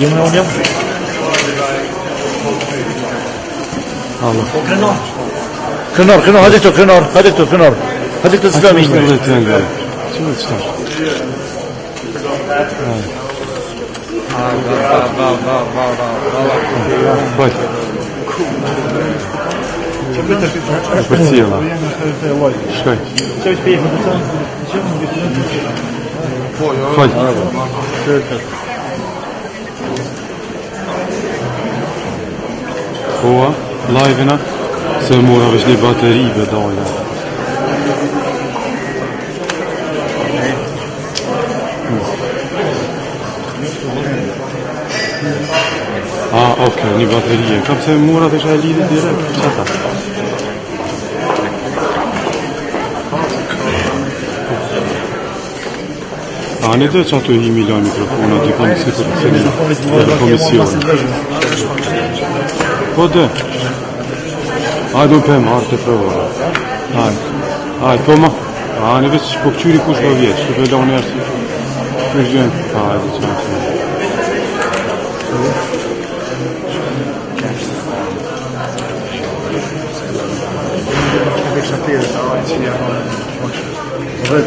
Jemi unë jam. Allah. Krenar, hadi këtu, krenar. Hadi këtu s'lam ishte. Baj. Për cila. Shkoj. Faj. Koa, live-ina, se mora veç një bateri bedajna. Okej, një baterije. Kam se mora të shaj lidit direkt. Qata? Në dhe që ato i milaj mikrofona, të kam si të rëseni komisionë. Po dhe? Hajde unë pëmë, arë të prëvora. Hajde, po ma. Në veç po këqyri kush po vjeç, të pëlla unë erë si. Në gjënë. Hajde, që në të.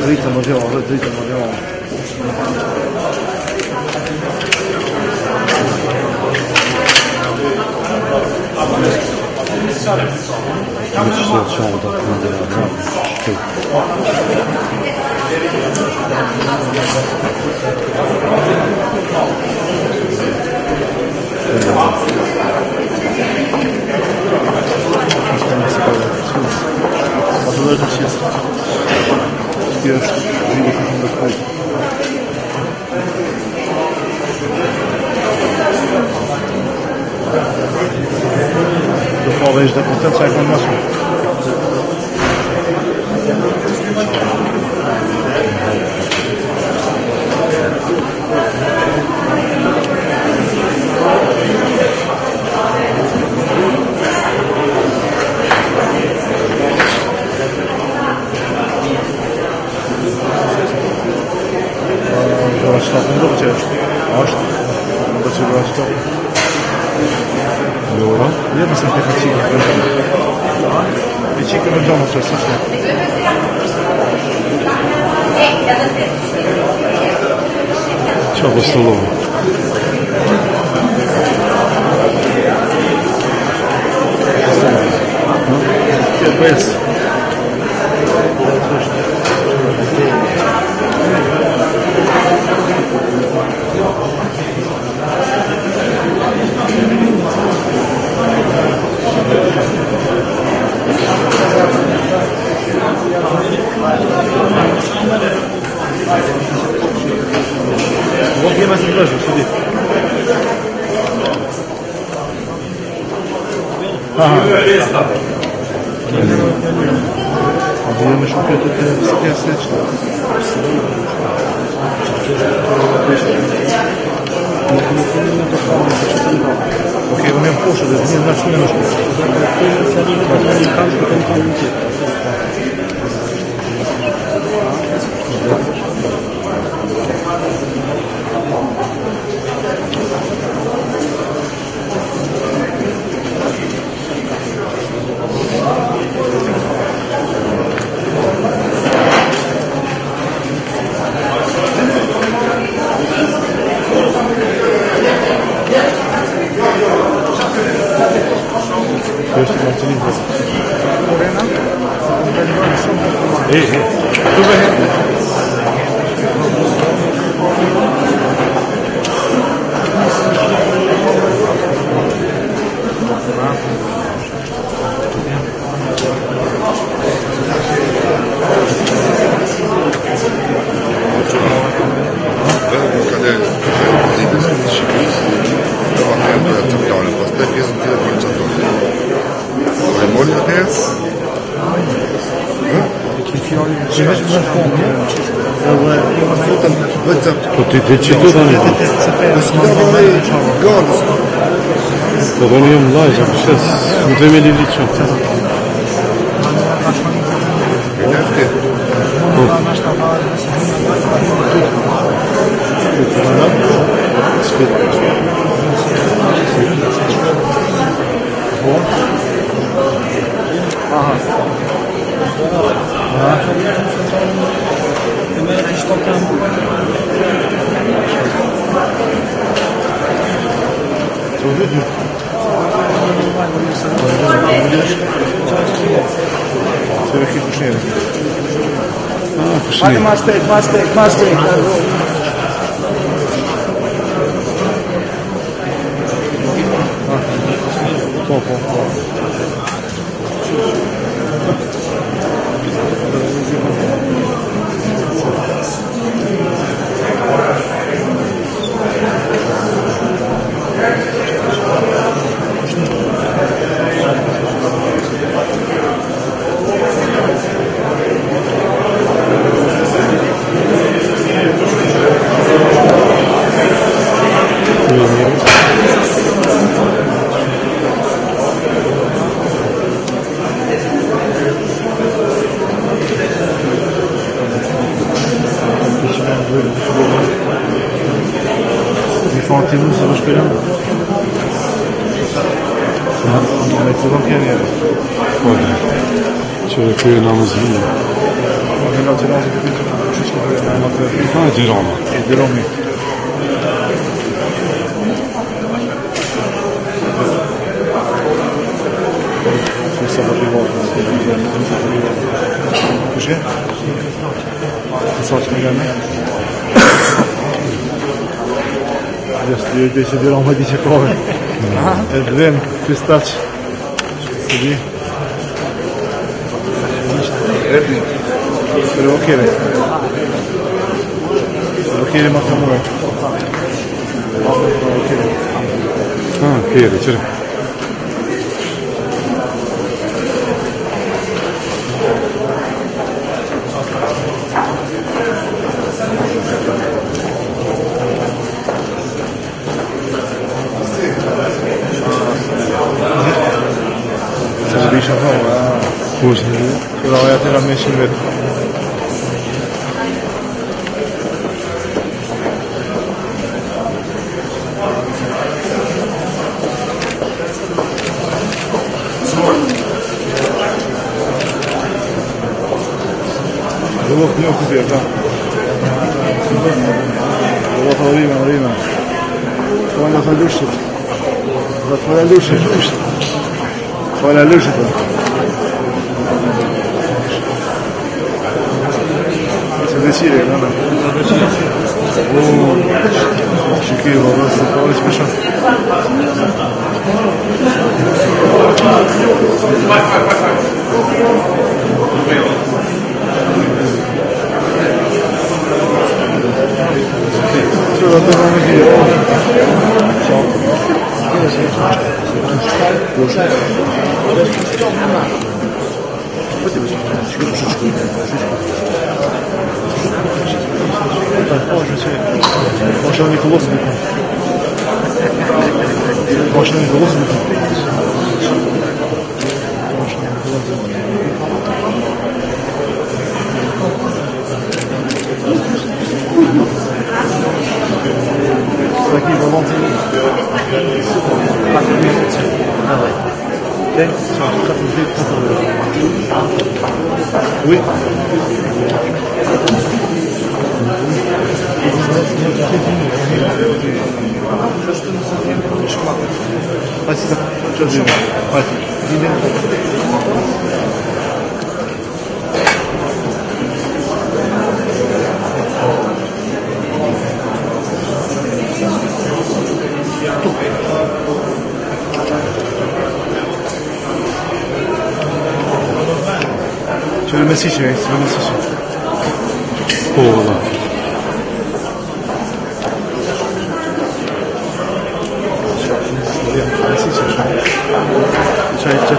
Dritë më djo. Talvez da constante sai com o nosso. Allora? Vediamo se anche il ciclo non già molto Ciao questo loro. Che è questo? Вот я вас не прошу, сиди. Ага. Я мешал это все что. Окей, у меня позже, не начну немножко. Ti që tani? Po do një jam lajë, që shes, më të me livri që. Po. Hadi mastek. Fatih'imiz hoş geldin. Şöyle köy namazı mı? Ha, Diroma. Diromi. Cos'è? Saçma gelme. Adesso dice Roma dice come? Ren, pistacci. Così. Devo chiedere. Devo chiedere Matamura. Devo chiedere. Ha, chiede, c'è. Şurada hayatıyla meşgul edin. Yok diyor ha. Yok arriva. Fai la luce. Fai la luce. Fai la luce. Decide, no? Şükür orası Paris Paşa. Şurada devam ediyor. Başına Nikolos mu? Başına Nikolos mu? Такие балансы. Давай. Oui. Спасибо. Что же? Спасибо. Söylemesi için, söylemesi için. Oğlan. Çay içecek.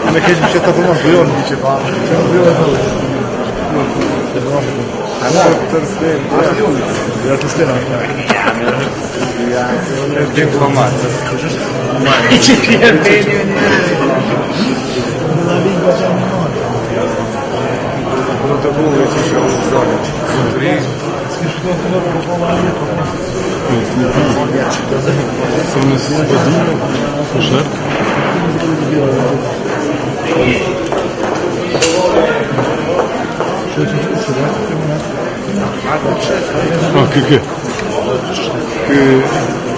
Ama hiçbir şey tapılmaz, duyuyor musun? Duyuyor musun?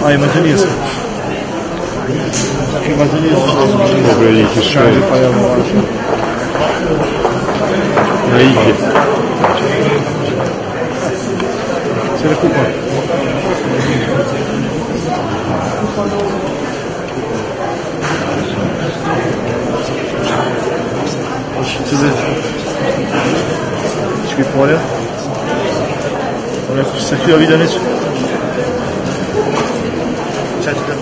Ai, Matanias. Dobra, jakiś szaj. Na idzie. Se recupa. Hiçbir poğaça. Oraya sekiyor bir tane. Çatıda.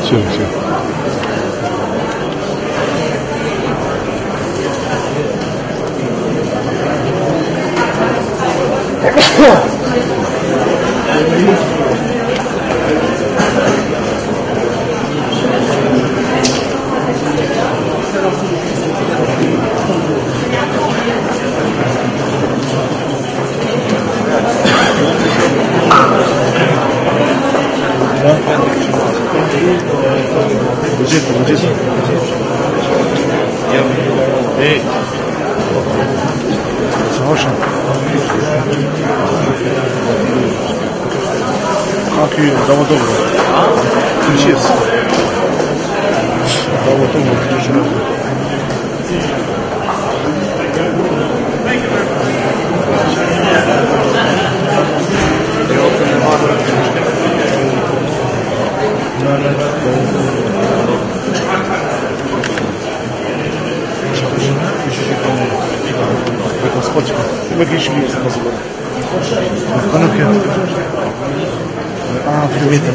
Şey. Budget. Ej. Savaşın. Kalkıyor, Davutoglu. Включись. Davutoglu, включись. Выключили их сразу. Конопки.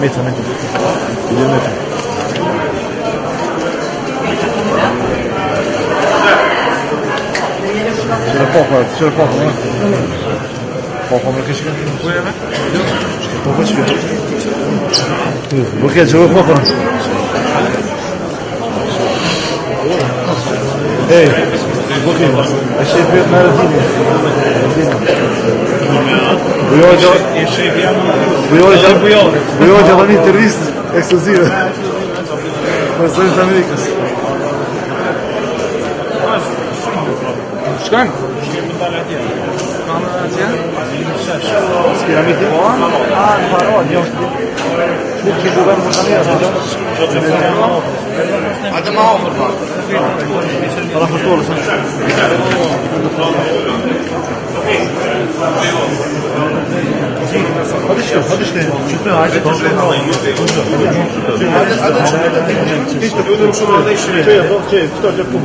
Метр. Или метр. Черепаха. Папа, выключили. Букет черепаха. Эй, букет. Вообще привет на родине. Bu yol yalan terörist ekskluzive. Estados Amerikas. Çıkan? Spiramidi? Hadi ma olur bak. Allah mutlu olsun. Hadi işte. Çıktı hadi. İşte böyle şurada işliyor. Tutacak kum.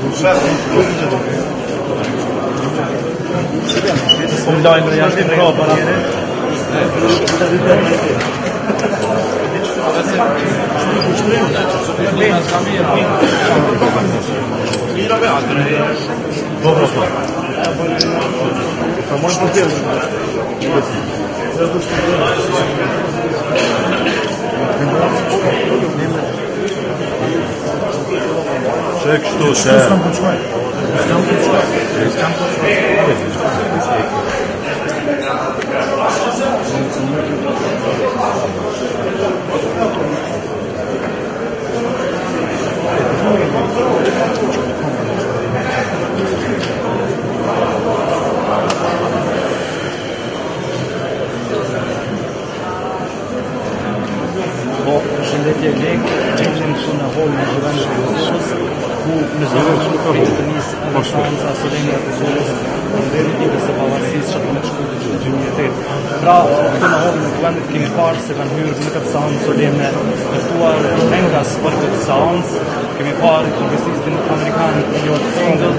Online yani bravo bana. Dobro. Можно сделать. Человек что? Shëndetje lek, në holin e Kuvendit të Kosovës, ku në zonën të nisë edhe seanca solemne e Kosovës dhe ditës së pavarësisë që me të shkuar në 2008. Pra, këtu në holin e Kuvendit kemi parë se kanë hyrë në këtë seancë solemne ftuar engas për këtë seancë. Kemi parë kongresistin amerikan John Single,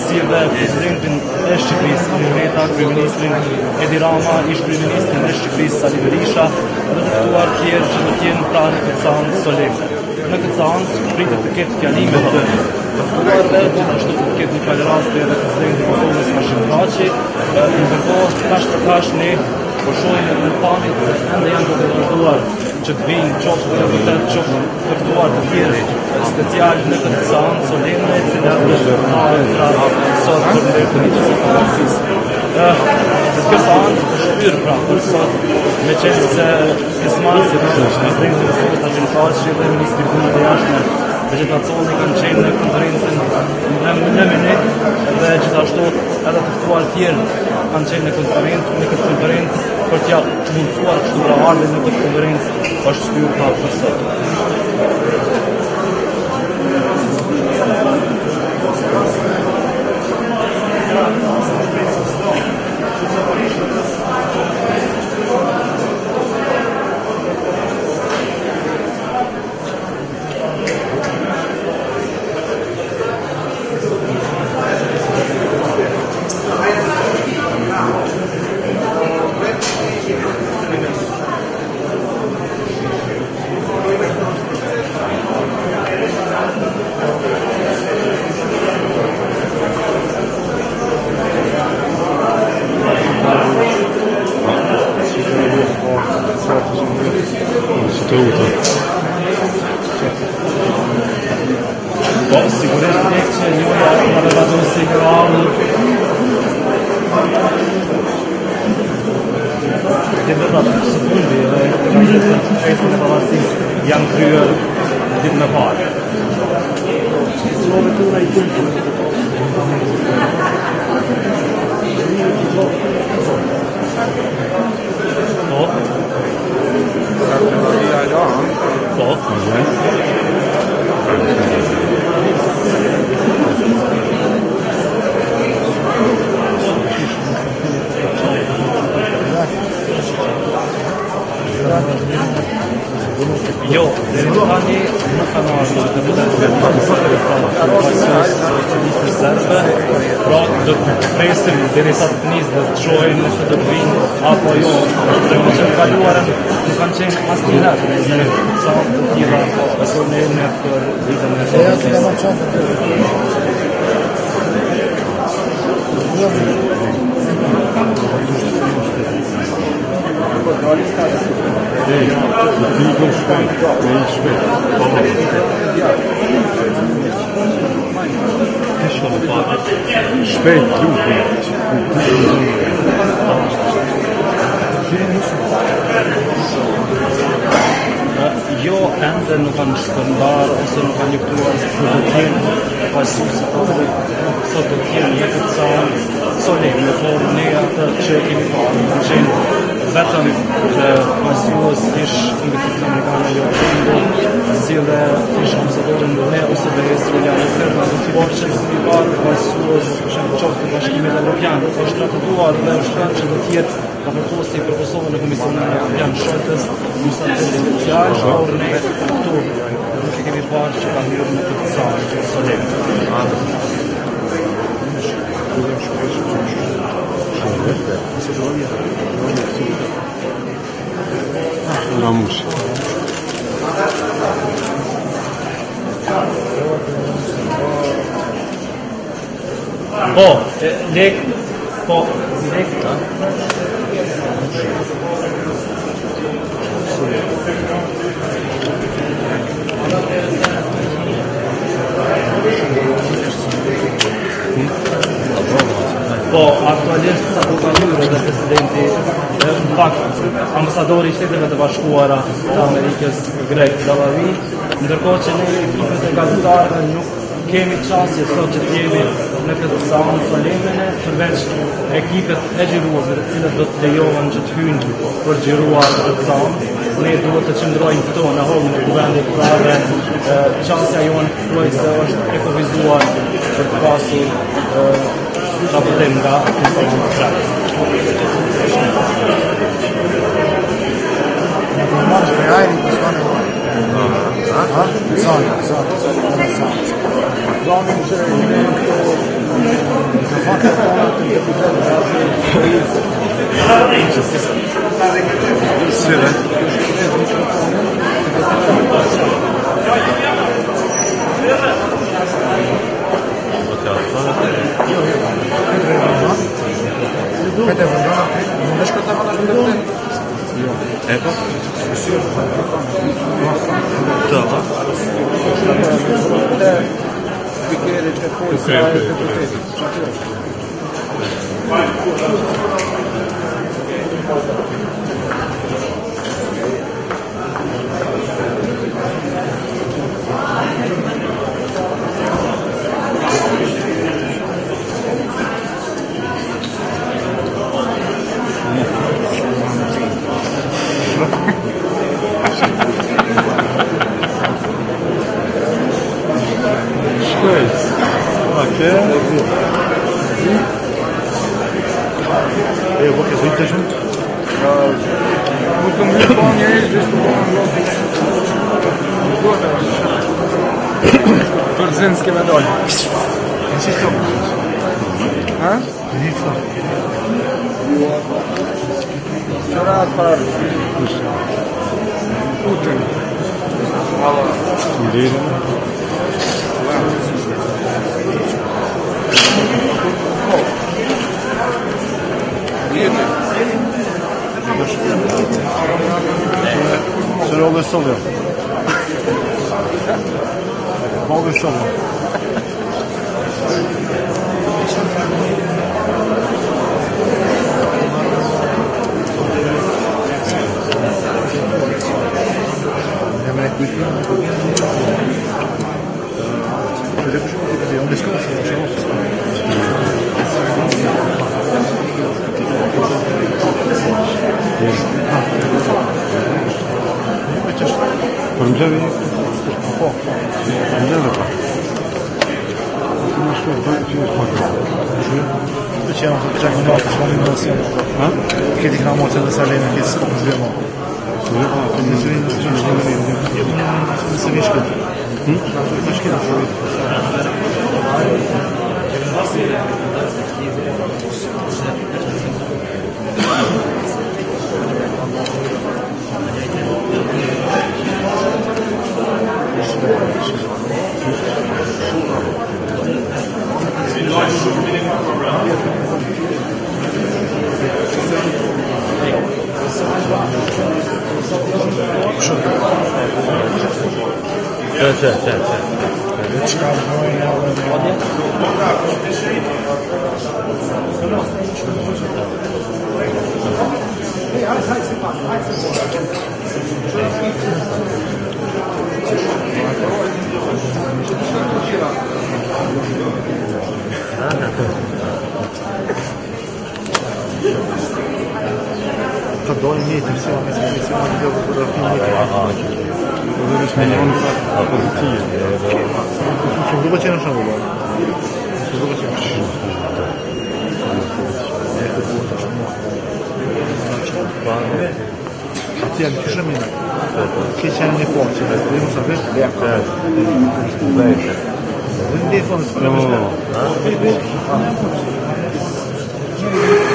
si dhe presidentin e Shqipërisë Amureta, kryeministrin Edi Rama, ish kryeministrin e Shqipërisë Sali Berisha, dhe të ftuar tjerë që do t'jenë pra në këtë seancë solemne. Në këtë seancë pritet të ketë fjalimet të ftuarve, gjithashtu të ketë një falëraste edhe presidenti i Kosovës Hashim Thaçi, ndërkohë tash për tash ne po shohim në pamje se ende janë të vërtetuar që të vinë qoftë të vërtet qoftë të ftuar të tjerë special në këtë seancë solemne, e cila është marrë sot për ndërtimitin e pavarësisë. Kjo seancë është shtyr pra për sot, me qenë se pjesëmarrësit presidenti i Kosovës Hashim Thaçi dhe ministri i punëve të jashtme vegetaconi kanë qenë në konferencën në Menet dhe gjithashtu edhe të ftuar tjerë kanë qenë në këtë konferencë për t'ja mundësuar kështu pra ardhen në këtë konferencë është shtyr pra për sot. Po, sigurisht që njëra në vazhdon si krahë. Dhe vetë së fundi edhe festën e pavarësisë janë kryer ditën e parë. Jo, deri tani nuk kanë ardhur të ministri serbe, pra do të presim derisa të nisë dhe të shohim nëse do të vinë apo jo. Dhe më që të kaluarën nuk kanë qenë asnjëherë në sa të tjera solemne për ditën e pavarësisë. Shpejt, Jo, ende nuk kanë shpërndar ose nuk kanë njëktuar se do të jenë pasuesi sot do të jenë në këtë seancë solemne, por ne atë që kemi parë kanë qenë vetëm pasues ish kongresistin amerikan John Single, si dhe ish ambasadorin ne ose Beres por që si parë pasues qoftë të Bashkimit Evropian është trajtuar dhe është thënë që do të jetë raportuesi për Kosovën në Komisionin Evropian Shortës, një special, por ne këtu nuk e kemi parë që ka hyrë në këtë seancë solemne. Ramush. Po, lek, Po, aktualisht sa po ka hyrë edhe presidenti, në fakt, ambasadori i Shteteve të Bashkuara të Amerikës Greg Davavi, ndërkohë që ne ekipet e gazetarëve nuk kemi çastje sot që të jemi në këtë seancë solemne, përveç ekipet e xhiruesve të cilët do të lejohen që të hyjnë për xhiruar këtë seancë. ne duhet të qëndrojmë këto në hollën e Kuvendit, pra dhe qasja jonë thuaj se është ekovizuar për të pasur raportim nga KosovaPress. Përzinski me dojnë. Ha? Qëra atë parë? Putin. Ndiri. Së rollë e sëllë. Rollë e sëllë. Përmëgjevi? Po. Përmëgjevi pa. Që që janë të qakë në atë që në nësë këti këna moqë dhe saleme këti së në zhjema në se vishë këtë në shkita Dojnë një të mësima me se ma një dhe fotografi një të dhe rishme një në pozitivë që vruba që në shumë vruba që vruba që në shumë ati janë kështë minë ke që janë një forë që dhe më sa vesh dhe në fonës për në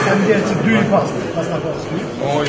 Sen diğer için düğün pasta na Polski. Oj,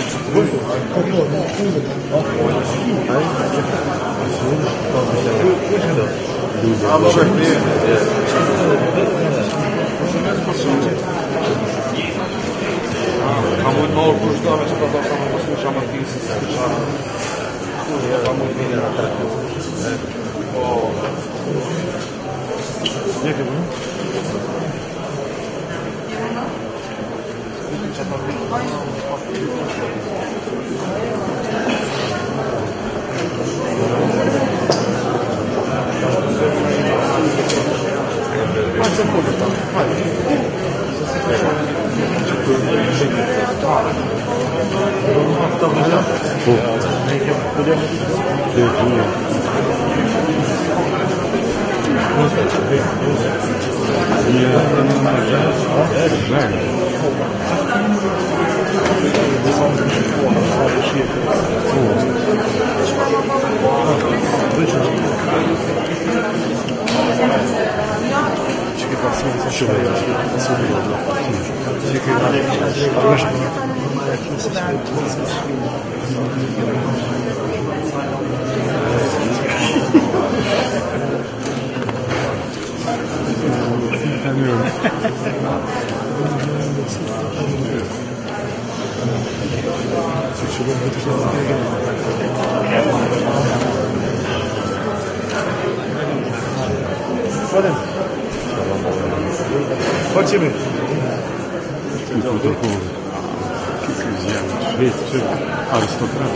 Chodźcie my. Arystokrat.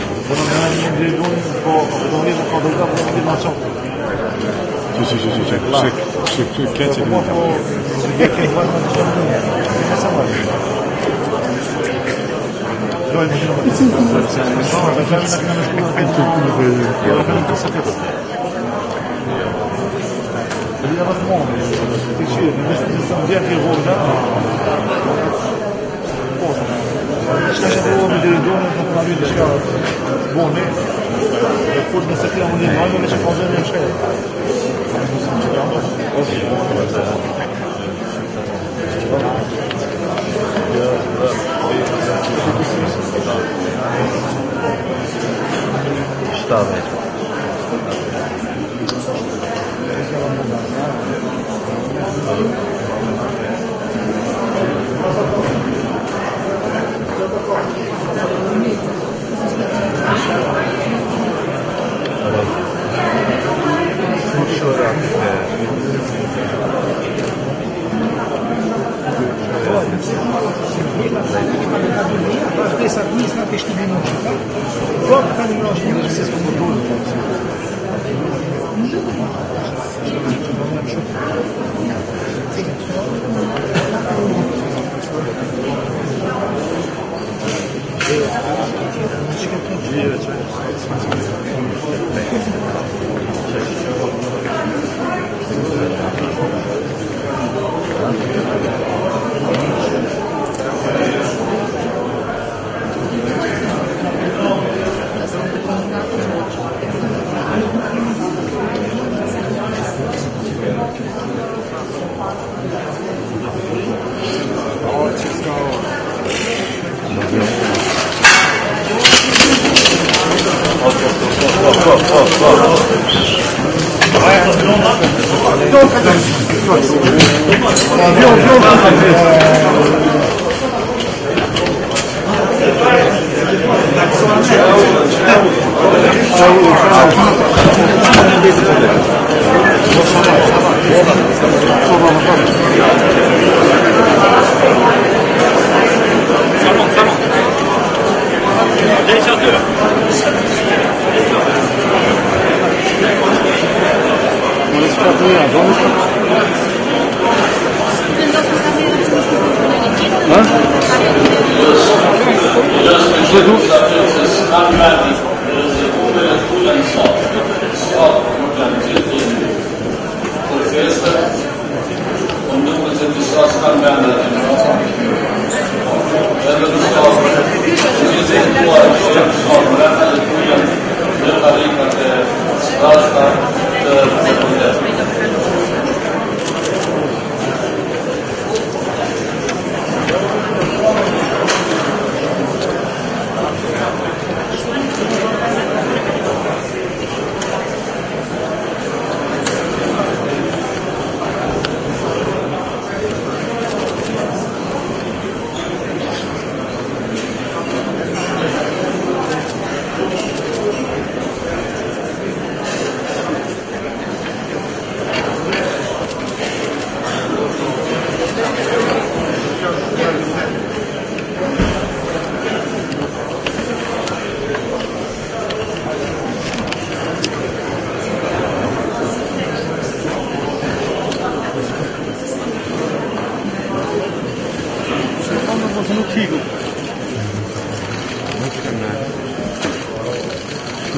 Kwiecie.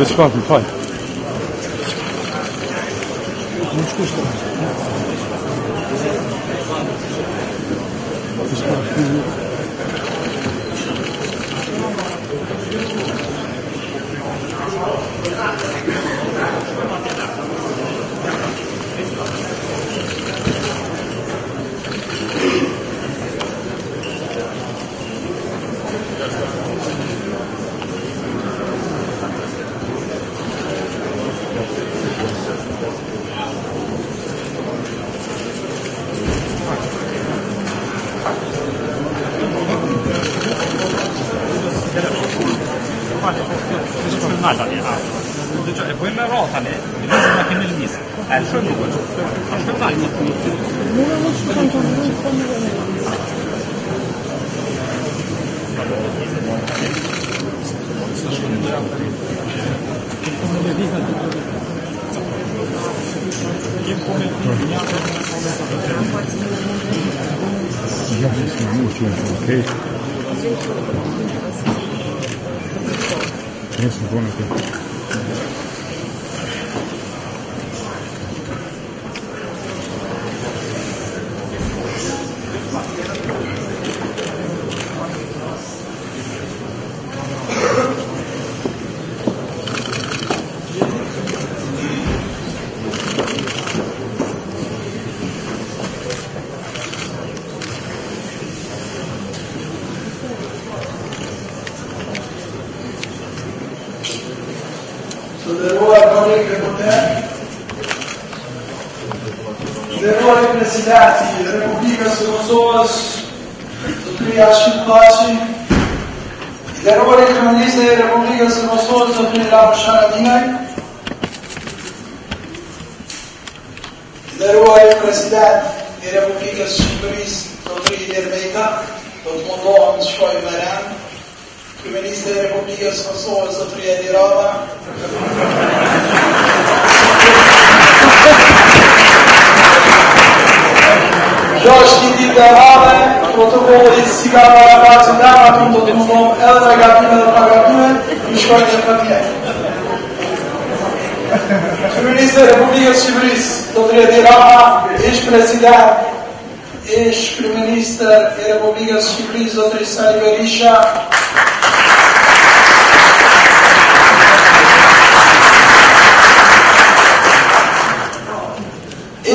Veç pak, më fal. Nuk shkush të E bëjmë me ra tani, lëvizim na kemi lëviz. A e shumë nuk është. Është Jesam ponekad. Nderuari Presidenti e Republikës së Kosovës, Zotëria Shqiptaci, nderuari Kryeministri e Republikës së Kosovës, Zotëria Sharadinaj, nderuari President e Republikës së Shqipërisë, Zotëria Dermeta, do të mundohem të shkoj me rend, Kryeministri e Republikës së Kosovës, Zotëria Dirama, Gjosh Kiti të rame, protokollit si ka paracin dama, të të mundom edhe regatime dhe pagatime, në shkojnë e për mjetë. Kryeministri e Republikës Shqipërisë, Zotëria Dirama, ish president, ish kryeministër e Republikës Shqipërisë, Zotëri Sali Berisha,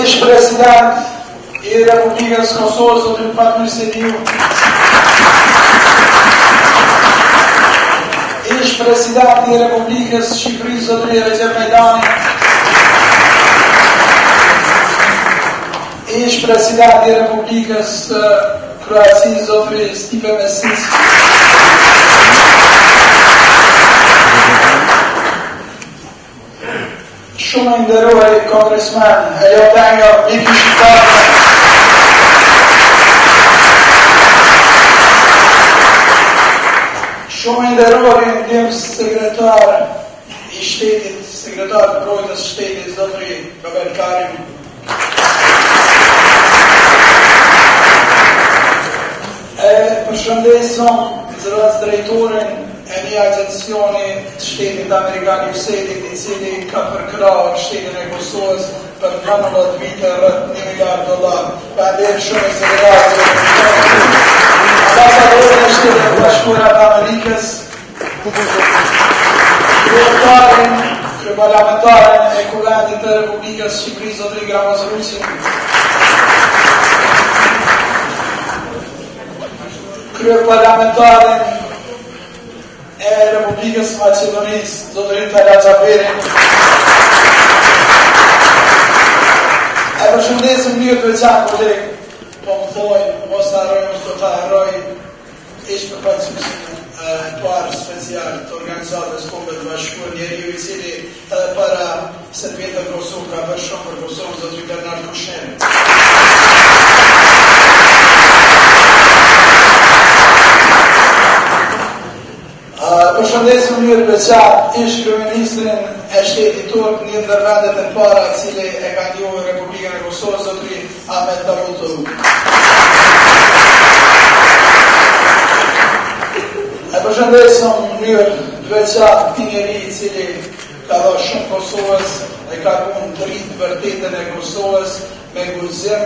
ish president e Republikës Kosovës, Zotëri Fatmir Seliu, ish president e Republikës Shqipërisë, Zotëri Recep Majdani, ish president e Republikës Kroacisë, Zotëri Stipe Mesić, shumë e nderuar kongresmen, Helio Tenga, Miki Shqiptarë, shumë e nderuar i ndihmës sekretar i shtetit, sekretar të mbrojtjes së shtetit, Zotëri Robert Karim, përshëndesëm zëras drejtorin e një agencioni të shtetit Amerikan USAID, i cili ka përkrahur shtetin e Kosovës për 19 vite rreth $1 miliard. Falenderoj shumë sekretarin ambasadorin e Shtetit të Bashkuara të Amerikës, kryeparlamentaren e Kuvendit të Republikës Shqipërisë, Zotëri Gramaz Rusin, kryeparlamentaren e Republikës Maqedonisë, Zotërin Tala Xhaferin. E përshëndesim një të veçantë koleg, po më thojnë, mos të harrojmë të ta harroj, ish përfaqësuesin e parë special të organizatës Kombeve të Bashkuara, njeriu i cili edhe para se të vjetë në Kosovë ka bërë shumë për Kosovën, Zotëri Bernard Kushner. Përshëndesim një të veçantë ish kryeministrin e shtetit turk, një ndër vendet e para i cili e ka njohur Republikën e Kosovës, Zotëri Ahmet Davutovic. E përshëndesim një të veçantë këtij njeriu i cili ka dha shumë Kosovës, e ka punë dritë vërtetën e Kosovës, me guzim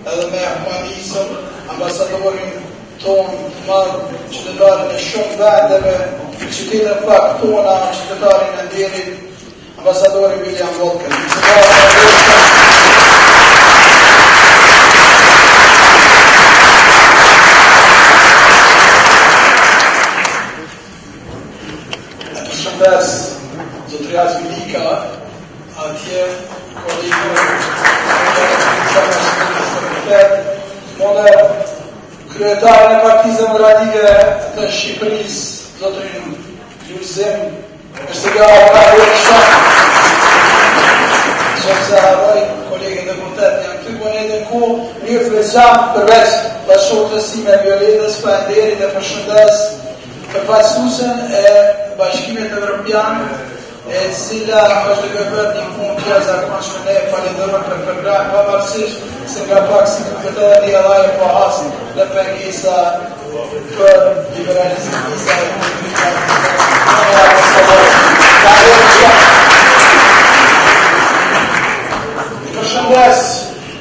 edhe me humanizëm, ambasadorin tonë të madhë, qytetarin e shumë vendeve, qytetën pak tona, qytetarin e nderit, ambasadorin William Volker. Shëndes, zotëria Zvilika, atje, kolegë, Mone, kryetarën e Partisë Demokratike të Shqipërisë, zotërin Luzim, është nga ka hërë shumë, që se harroj, kolegë deputet, janë të konet e ku, një të veçan përveç bashkëtësime Violetës, Prenderit e përshëndes, përfaqësuesen e Bashkimit Evropian, e cila është duke bërë një punë të jashtëzakonshme, ne falenderojmë për program, pavarësisht se nga pak si këtë një edhe po hasim dhe pengesa për liberalizimin e përshëndes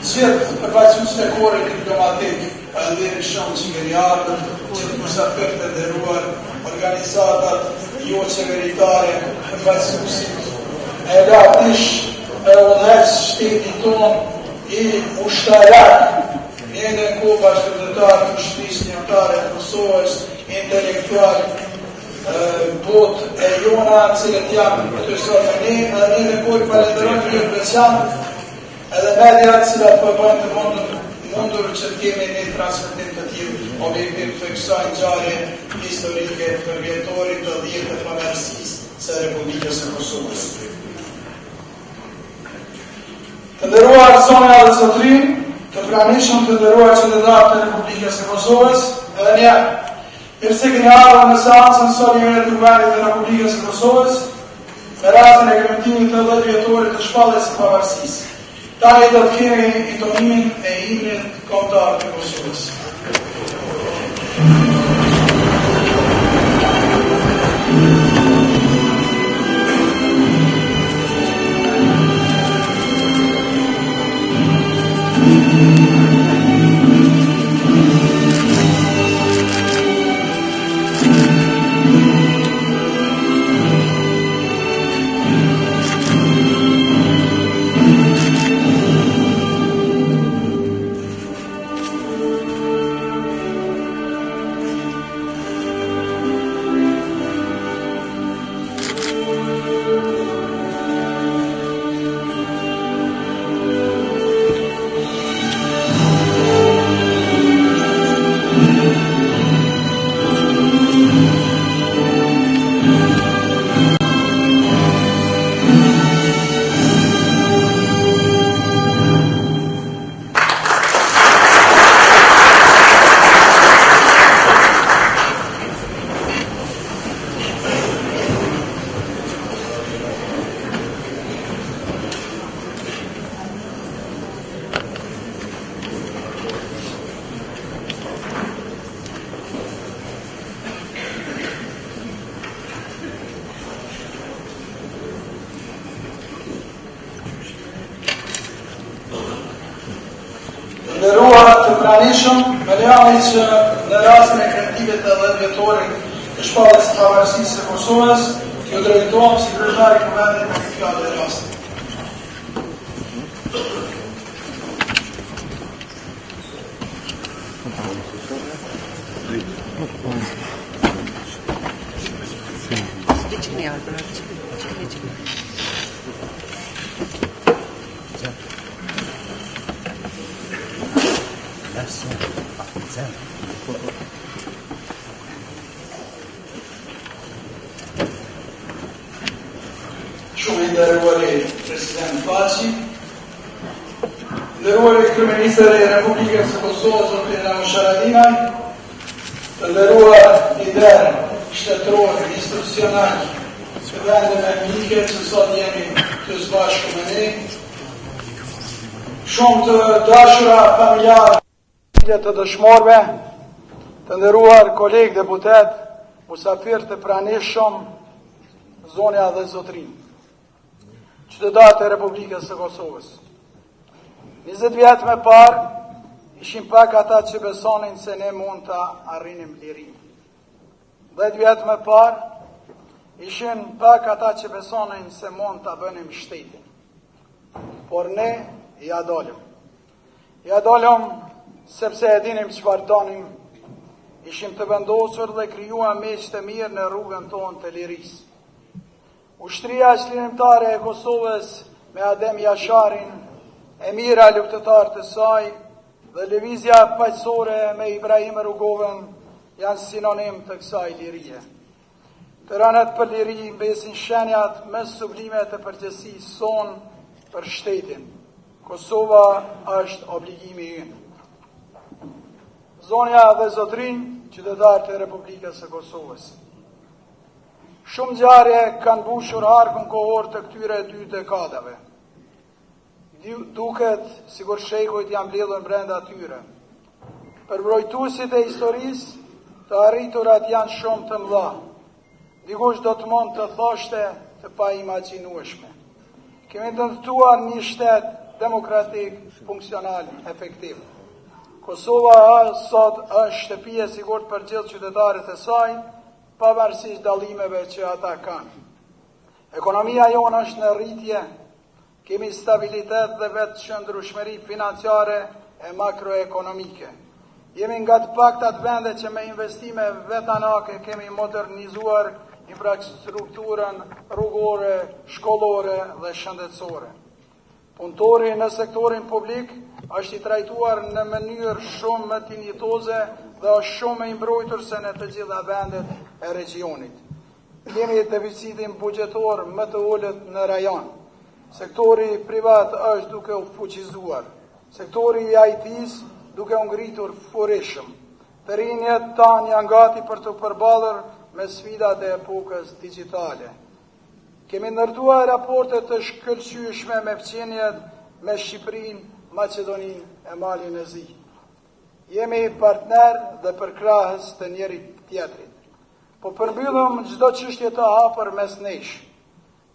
gjithë përfaqësuesit e korit diplomatik, falenderoj shumë që keni ardhur, gjithë mysafirët e nderuar, organizatat jo qeveritare, përfaqësuesit e latish e udhëheqës shtetit tonë i ushtarak, njënë ku bashkëpunëtar të shtëpisë njëtare të Kosovës, intelektual, bot e jona, cilët janë të sotë ne, edhe njënë ku i falenderojmë të veçantë, edhe mediat cilat përbëjnë të mundur që të kemi një transmetim të tillë objektiv të kësaj ngjarje historike të vjetorit të 10 të pavarësisë së Republikës së Kosovës. Të nderuar zonja dhe zotërin, të pranishëm të nderuar qytetarë të Republikës së Kosovës, edhe një mirë se keni ardhur në seancën solemne të Kuvendit të Republikës së Kosovës, me rastin e kremtimit të 10 vjetorit të shpalljes së pavarësisë. Tani do të kemi intonimin e himnit kombëtar të Kosovës. Nderuar të pranishëm, me leani që në rastin e kremtimit të 10 vjetorit të shpalljes së pavarësisë së Kosovës, ju drejtohem si kryetari i Kuvendit me këtë fjalë të rastit. Shumë i nderuari President Paçi, nderuari Kryeministër e Republikës së Kosovës, zoti Ramo Sharadinaj, të nderuar lider shtetëror institucional të vendeve mike që sot jemi të së bashku me ne, shumë të dashura familjarë të dëshmorëve, të nderuar kolegë deputet, musafir të pranishëm, zonja dhe zotrin. qytetarët e Republikës së Kosovës. 20 vjet më parë ishin pak ata që besonin se ne mund të arrinim lirin. 10 vjet më parë ishin pak ata që besonin se mund të bënim shtetin. Por ne ja dolëm. Ja dolëm sepse e dinim çfarë donim. Ishim të vendosur dhe krijuam meq të mirë në rrugën tonë të lirisë. Ushtria çlirimtare e Kosovës me Adem Jasharin, Emira luftëtar të saj dhe lëvizja paqësore me Ibrahim Rugovën janë sinonim të kësaj lirie. Të rënët për liri mbesin shenjat më sublime të përgjegjësisë sonë për shtetin. Kosova është obligimi ynë. Zonja dhe zotrinj, qytetarët e Republikës së Kosovës. Shumë ngjarje kanë mbushur arkun kohor të këtyre 2 dekadave. Duket sikur shekujt janë mbledhur brenda tyre. Për mbrojtuesit e historisë, të arriturat janë shumë të mëdha. Dikush do të mund të thoshte të paimagjinueshme. Kemi ndërtuar një shtet demokratik, funksional, efektiv. Kosova sot është shtëpi e sigurt për gjithë qytetarët e saj, pavarësisht dallimeve që ata kanë. Ekonomia jonë është në rritje, kemi stabilitet dhe vetë qëndrueshmëri financiare e makroekonomike. Jemi nga të paktat vende që me investime vetanake kemi modernizuar infrastrukturën rrugore, shkollore dhe shëndetësore. Punëtori në sektorin publik është i trajtuar në mënyrë shumë më dinjitoze dhe është shumë i mbrojtur se në të gjitha vendet e regionit. Kemi deficitin buxhetor më të ulët në rajon. Sektori privat është duke u fuqizuar. Sektori i IT-s duke u ngritur furishëm. Të rinjët tanë janë gati për të përballur me sfidat e epokës digjitale. Kemi ndërtuar raporte të shkëlqyeshme me fqinjet me Shqipërinë, Maqedoninë e Malin e Zi. Jemi partner dhe përkrahës të njëri tjetrit. Po përmbyllëm çdo çështje të hapur mes nesh.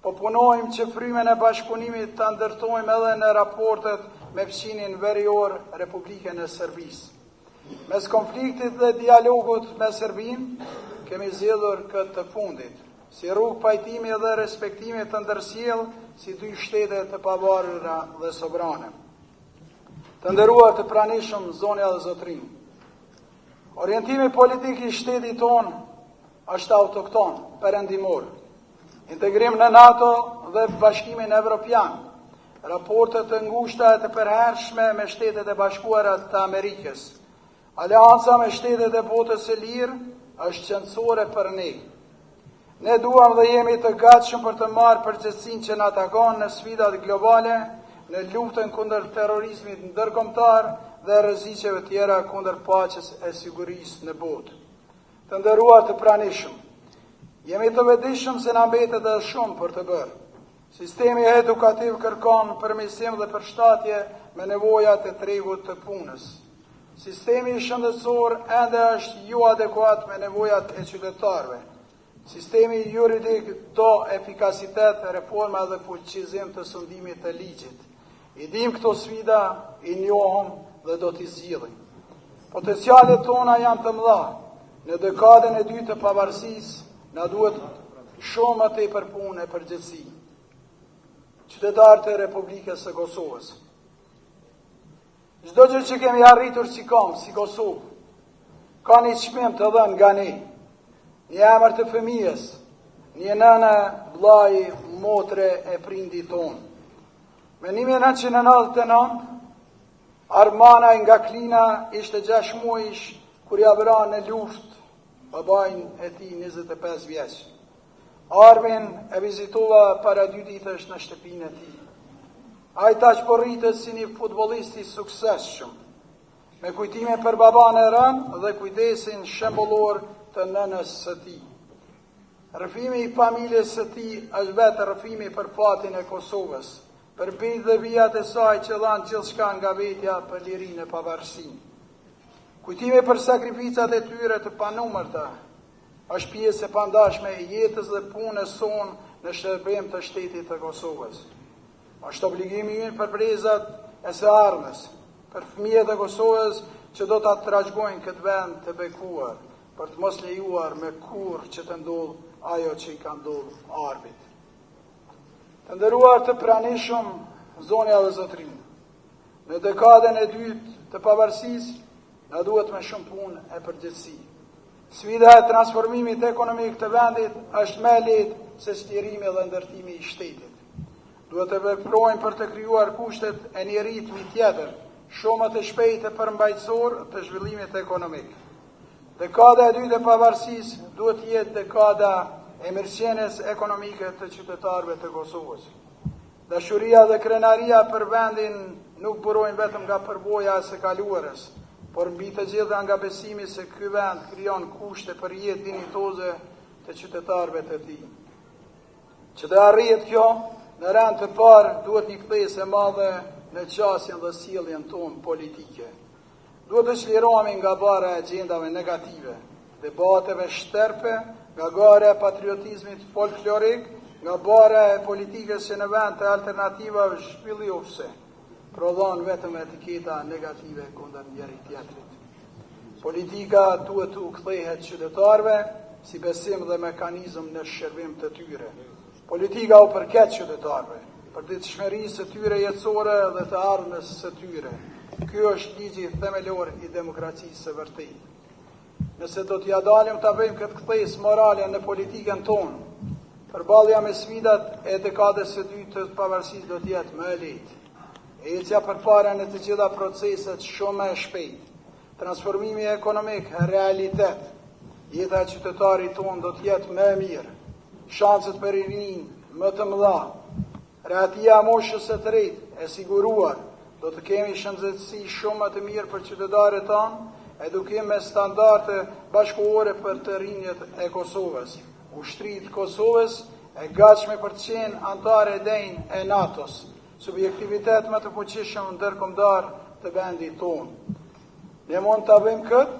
Po punojmë që frymen e bashkëpunimit të ndërtojmë edhe në raportet me fqinin verior Republikën e Serbisë. Mes konfliktit dhe dialogut me Serbinë, kemi zgjedhur këtë të fundit, si rrugë pajtimi dhe respektimi të ndërsjellë si 2 shtete të pavarura dhe sovrane. Të nderuar të pranishëm, zonja dhe zotrinj. Orientimi politik i shtetit tonë është autokton, perëndimor. Integrim në NATO dhe Bashkimin Evropian, raportet të ngushta e të përhershme me Shtetet e Bashkuara të Amerikës. Aleanca me shtetet e botës së lirë është qëndësore për ne. Ne duam dhe jemi të gatshëm për të marrë përgjegjësinë që na takon në sfidat globale, në luftën kundër terrorizmit ndërkombëtar dhe rreziqeve tjera kundër paqes e sigurisë në botë. Të nderuar të pranishëm, jemi të vetëdijshëm se na mbetet edhe shumë për të bërë. Sistemi edukativ kërkon përmirësim dhe përshtatje me nevojat e tregut të punës. Sistemi shëndetësor ende është jo adekuat me nevojat e qytetarëve. Sistemi juridik do efikasitet, reforma dhe fuqizim të sundimit të ligjit. I dim këto sfida, i njohëm dhe do t'i zgjidhim. Potencialet tona janë të mëdha. Në dekadën e 2 të pavarësisë na duhet shumë më tepër punë e përgjegjësi. Qytetarët e Republikës së Kosovës. Çdo gjë që kemi arritur si Kosovë, ka një çmim të dhënë nga ne. Një emër të fëmijës, një nënë, vllai, motre e prindit tonë. Në 1999, Armana nga Klina ishte 6 muajsh kur ja vra në luftë babain e tij 25 vjeç. Armin e vizitova para 2 ditësh në shtëpinë e tij. Ai tash po rritet si një futbollist i suksesshëm, me kujtime për baban e rënë dhe kujdesin shembullor të nënës së tij. Rrëfimi i familjes së tij është vetë rrëfimi për fatin e Kosovës, për bijtë dhe vijat e saj që dhanë gjithçka nga vetja për lirinë e pavarësinë. Kujtimi për sakrificat e tyre të panumërta është pjesë e pandashme e jetës dhe punës sonë në shërbim të shtetit të Kosovës. Është obligimi ynë për brezat e së ardhmes, për fëmijët e Kosovës që do ta trashëgojnë këtë vend të bekuar, për të mos lejuar me kurrë që të ndodhë ajo që i ka ndodhur arbit. Të nderuar të pranishëm, zonja dhe zotrinë, në dekadën e dytë të pavarësisë, na duhet me shumë punë e përgjithësi. Sfida e transformimit ekonomik të vendit është më e lehtë se sqarimi dhe ndërtimi i shtetit. Duhet të veprojmë për të krijuar kushtet e një ritmi tjetër, shumë të shpejtë e përmbajtësor të zhvillimit ekonomik. Dekada e dytë e pavarësisë duhet të jetë dekada e mirëqenies ekonomike të qytetarëve të Kosovës. Dashuria dhe krenaria për vendin nuk burojnë vetëm nga përvoja e së kaluarës, por mbi të gjitha nga besimi se ky vend krijon kushte për jetë dinjitoze të qytetarëve të tij. Që të arrihet kjo, në rand të parë duhet një kthesë e madhe në qasjen dhe sjelljen tonë politike. Duhet të çlirohemi nga bara e agjendave negative, debateve shterpe, nga gara e patriotizmit folklorik, nga bara e politikës që në vend të alternativave zhvilluese prodhon vetëm etiketa negative kundër njëri tjetrit. Politika duhet të kthehet qytetarëve si besim dhe mekanizëm në shërbim të tyre. Politika u përket qytetarëve, për ditëshmërisë së tyre jetësore dhe të ardhmës së tyre. Ky është ligji themelor i demokracisë së vërtetë. Nëse do t'ia dalim ta bëjmë këtë kthesë morale në politikën tonë, përballja me sfidat e dekadës së dytë të pavarësisë do të jetë më e lehtë. Ecja përpara në të gjitha proceset shumë më e shpejtë. Transformimi ekonomik realitet. Jeta e qytetarit tonë do të jetë më e mirë. Shanset për rinin më të mëdha. Rehatia moshës së tretë e siguruar. Do të kemi shëndetësi shumë më të mirë për qytetarët tanë, edukim me standarde bashkëkohore për të rinjët e Kosovës. Ushtrit Kosovës e gatshme për të qenë antare denjë e NATO-s. Subjektivitet më të fuqishëm ndërkombëtar të vendit tonë. Ne mund ta bëjmë këtë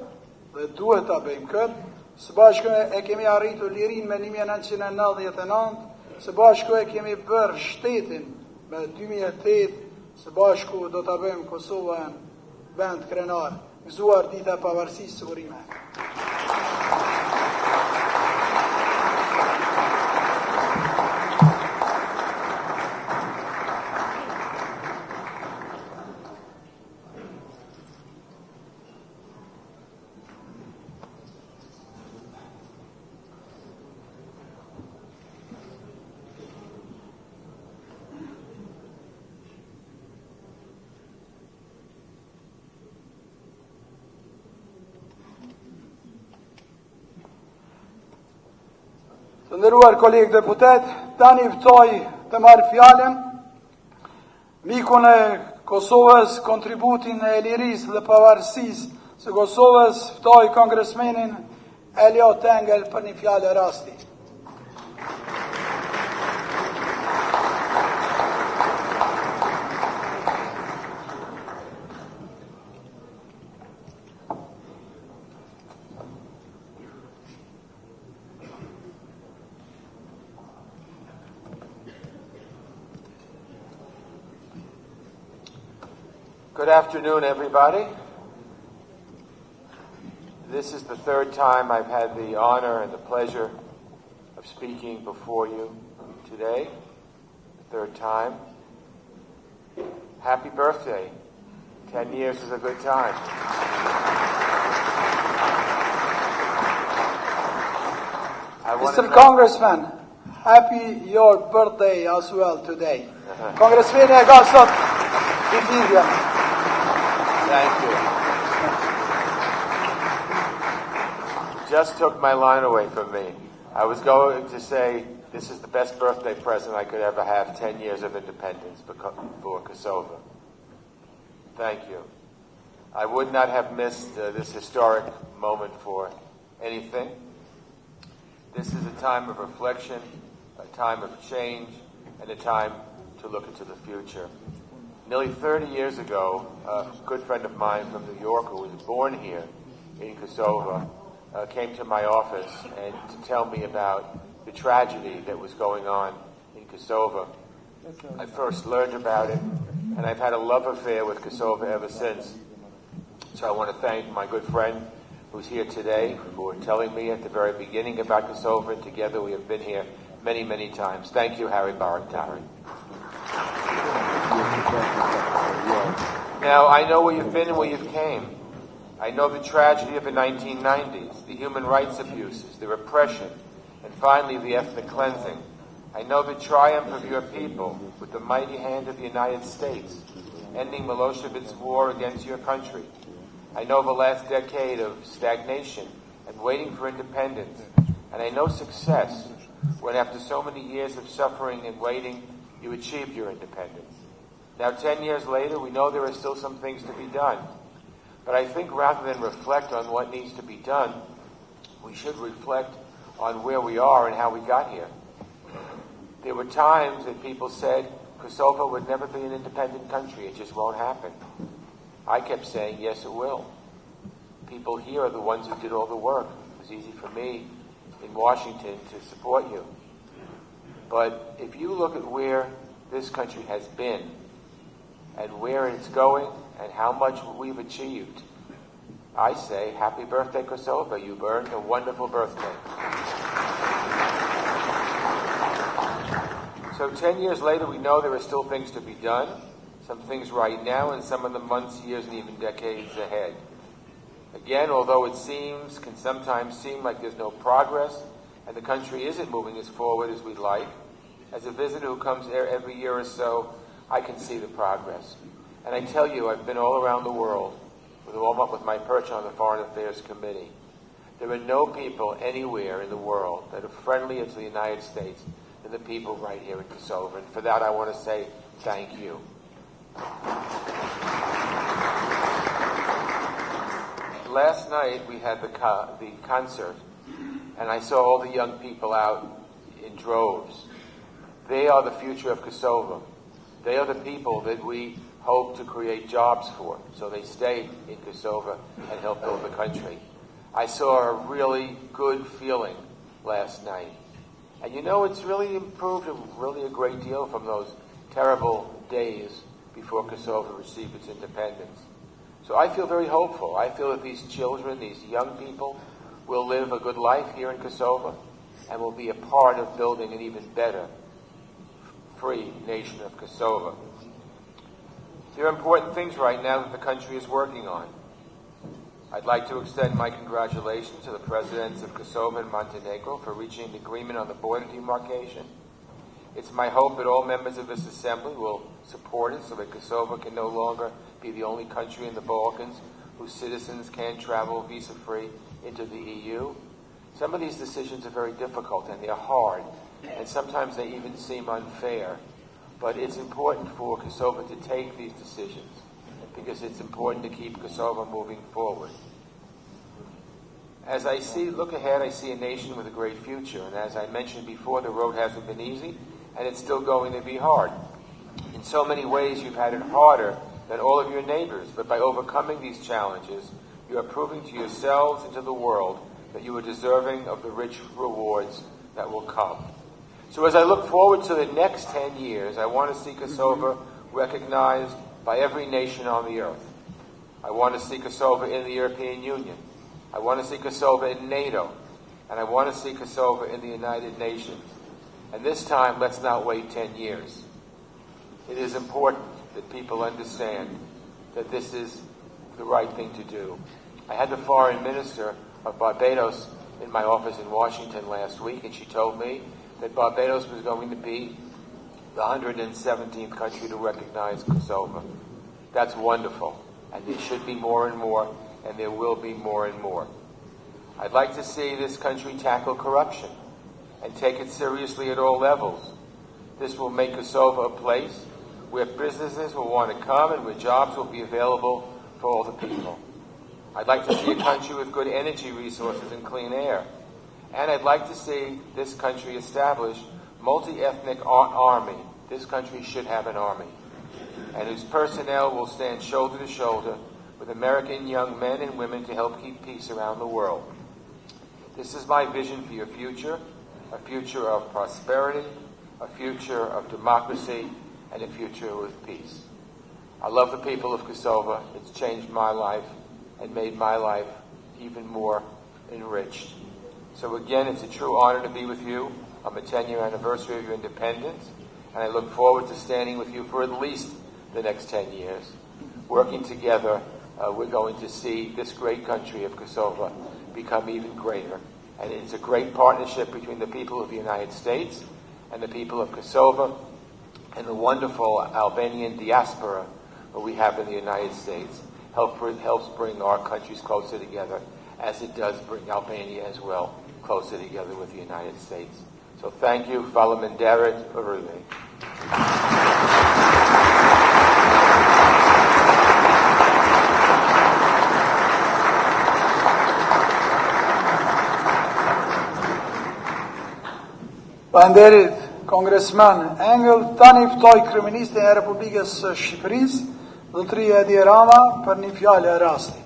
dhe duhet ta bëjmë këtë. Së bashku e kemi arritur lirinë me 1999, së bashku e kemi bërë shtetin me 2008, së bashku do ta bëjmë Kosovën vend krenar. Gëzuar dita e pavarësisë së urime. Të nderuar kolegë deputet, tani ftoj të marrë fjalën mikun e Kosovës, kontributin e lirisë dhe pavarësisë së Kosovës, ftoj kongresmenin Elio Tengel për një fjalë rasti. Good afternoon, everybody. This is the third time I've had the honor and the pleasure of speaking before you today. The third time. Happy birthday. 10 years is a good time. Mr. Congressman, happy your birthday as well today. Congressman Gasot, Thank you. Just took my line away from me. I was going to say this is the best birthday present I could ever have, 10 years of independence for Kosova. Thank you. I would not have missed this historic moment for anything. This is a time of reflection, a time of change, and a time to look into the future. Nearly 30 years ago, a good friend of mine from New York who was born here in Kosova came to my office and to tell me about the tragedy that was going on in Kosova. I first learned about it, and I've had a love affair with Kosovo ever since. So I want to thank my good friend who's here today for telling me at the very beginning about Kosovo, and together we have been here many, many times. Thank you, Harry Baraktari. Now, I know where you've been and where you've came. I know the tragedy of the 1990s, the human rights abuses, the repression, and finally the ethnic cleansing. I know the triumph of your people with the mighty hand of the United States, ending Milosevic's war against your country. I know the last decade of stagnation and waiting for independence. And I know success when after so many years of suffering and waiting, you achieved your independence. Now, 10 years later, we know there are still some things to be done. But I think rather than reflect on what needs to be done, we should reflect on where we are and how we got here. There were times that people said Kosovo would never be an independent country. It just won't happen. I kept saying, yes, it will. People here are the ones who did all the work. It was easy for me in Washington to support you. But if you look at where this country has been and where it's going and how much we've achieved, I say, happy birthday, Kosovo. You've earned a wonderful birthday. So 10 years later, we know there are still things to be done, some things right now, and some in the months, years, and even decades ahead. Again, although it can sometimes seem like there's no progress, and the country isn't moving as forward as we'd like, as a visitor who comes here every year or so, I can see the progress. And I tell you, I've been all around the world, with my perch on the Foreign Affairs Committee. There are no people anywhere in the world that are friendlier to the United States than the people right here in Kosovo. And for that, I want to say thank you. Last night, we had the concert, and I saw all the young people out in droves. They are the future of Kosovo. They are the people that we hope to create jobs for, so they stay in Kosovo and help build the country. I saw a really good feeling last night. And you know, it's really improved really a great deal from those terrible days before Kosovo received its independence. So I feel very hopeful. I feel that these children, these young people, will live a good life here in Kosovo and will be a part of building an even better, free nation of Kosovo. There are important things right now that the country is working on. I'd like to extend my congratulations to the presidents of Kosovo and Montenegro for reaching an agreement on the border demarcation. It's my hope that all members of this assembly will support it so that Kosovo can no longer be the only country in the Balkans whose citizens can travel visa-free into the EU. Some of these decisions are very difficult and they're hard, and sometimes they even seem unfair. But it's important for Kosovo to take these decisions because it's important to keep Kosovo moving forward. As I look ahead, I see a nation with a great future. And as I mentioned before, the road hasn't been easy, and it's still going to be hard. In so many ways, you've had it harder than all of your neighbors. But by overcoming these challenges, you are proving to yourselves and to the world that you are deserving of the rich rewards that will come. So as I look forward to the next 10 years, I want to see Kosovo recognized by every nation on the earth. I want to see Kosovo in the European Union. I want to see Kosovo in NATO. And I want to see Kosovo in the United Nations. And this time, let's not wait 10 years. It is important that people understand that this is the right thing to do. I had the foreign minister of Barbados in my office in Washington last week, and she told me that Barbados was going to be the 117th country to recognize Kosovo. That's wonderful. And there should be more and more, and there will be more and more. I'd like to see this country tackle corruption and take it seriously at all levels. This will make Kosovo a place where businesses will want to come and where jobs will be available for all the people. I'd like to see a country with good energy resources and clean air. And I'd like to see this country establish multi-ethnic army. This country should have an army, and whose personnel will stand shoulder to shoulder with American young men and women to help keep peace around the world. This is my vision for your future, a future of prosperity, a future of democracy, and a future with peace. I love the people of Kosova. It's changed my life and made my life even more enriched. So again, it's a true honor to be with you on the 10-year anniversary of your independence, and I look forward to standing with you for at least the next 10 years. Working together, we're going to see this great country of Kosova become even greater. And it's a great partnership between the people of the United States and the people of Kosova and the wonderful Albanian diaspora that we have in the United States. Helps bring our countries closer together, as it does bring Albania as well closer together with the United States. So thank you, Faleminderit Uruli. Faleminderit, Kongresman Engel. Tani ftoj Kryeministin e Republikës së Shqipërisë, Zotëria Edi Rama, për një fjalë e rasti.